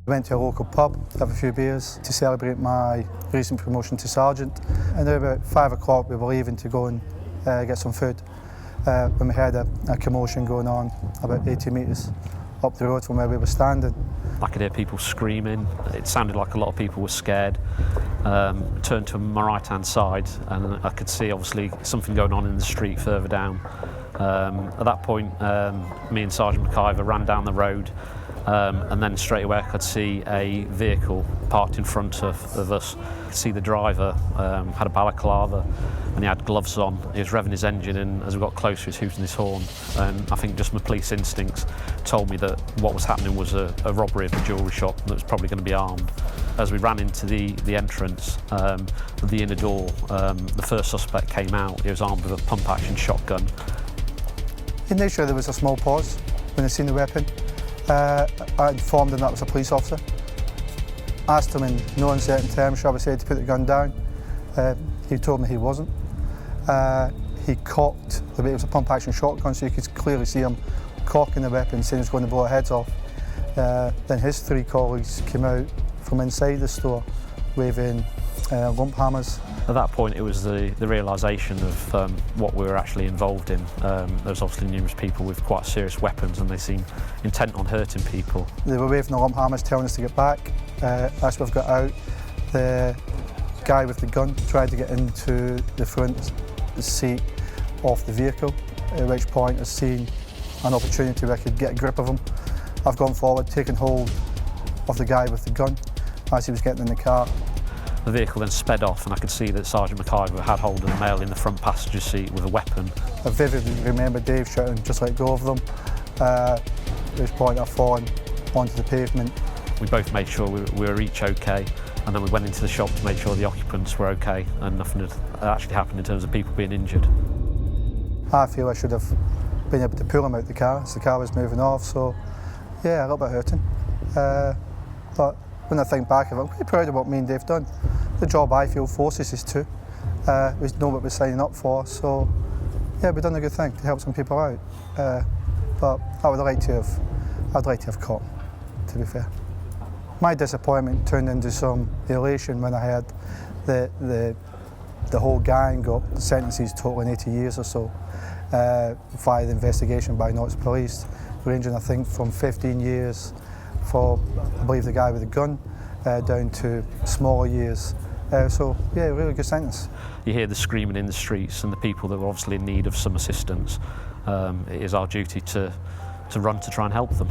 Went to a local pub, have a few beers to celebrate my recent promotion to sergeant. And then about 5 o'clock we were leaving to go and get some food when we had a commotion going on about 80 metres up the road from where we were standing. I could hear people screaming. It sounded like a lot of people were scared. Turned to my right-hand side and I could see obviously something going on in the street further down. At that point, me and Sergeant McIver ran down the road. And then straight away I could see a vehicle parked in front of us. I could see the driver had a balaclava and he had gloves on. He was revving his engine, and as we got closer he was hooting his horn. And I think just my police instincts told me that what was happening was a robbery of a jewellery shop that was probably going to be armed. As we ran into the entrance of the inner door, the first suspect came out. He was armed with a pump-action shotgun. In nature there was a small pause when I seen the weapon. I informed him that was a police officer. Asked him in no uncertain terms, shall we say, to put the gun down. He told me he wasn't. He cocked, it was a pump-action shotgun, so you could clearly see him cocking the weapon, saying he was going to blow our heads off. Then his 3 colleagues came out from inside the store waving lump hammers. At that point it was the realisation of what we were actually involved in. There was obviously numerous people with quite serious weapons and they seemed intent on hurting people. They were waving the lump hammers telling us to get back. As we've got out, the guy with the gun tried to get into the front seat of the vehicle, at which point I've seen an opportunity where I could get a grip of him. I've gone forward, taken hold of the guy with the gun as he was getting in the car. The vehicle then sped off and I could see that Sergeant McIver had hold of the male in the front passenger seat with a weapon. I vividly remember Dave shouting, "Just let go of them," at which point I've fallen onto the pavement. We both made sure we were each okay, and then we went into the shop to make sure the occupants were okay and nothing had actually happened in terms of people being injured. I feel I should have been able to pull him out the car as the car was moving off, so yeah, a little bit hurting. But when I think back of it, I'm quite proud of what me and Dave done. The job I feel forces us to. We know what we're signing up for, so yeah, we've done a good thing to help some people out. But I'd like to have caught him, to be fair. My disappointment turned into some elation when I heard that the whole gang got sentences totaling 80 years or so via the investigation by Notts Police, ranging I think from 15 years for, I believe, the guy with the gun, down to smaller years. So yeah, really good sentence. You hear the screaming in the streets and the people that were obviously in need of some assistance. It is our duty to run to try and help them.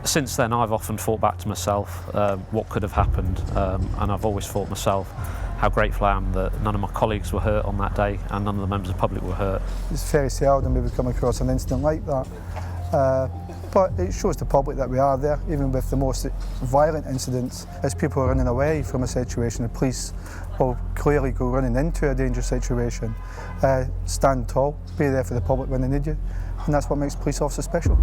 Since then I've often thought back to myself what could have happened, and I've always thought myself how grateful I am that none of my colleagues were hurt on that day and none of the members of the public were hurt. It's very seldom we would come across an incident like that. But it shows the public that we are there, even with the most violent incidents. As people are running away from a situation, the police will clearly go running into a dangerous situation. Stand tall, be there for the public when they need you, and that's what makes police officers special.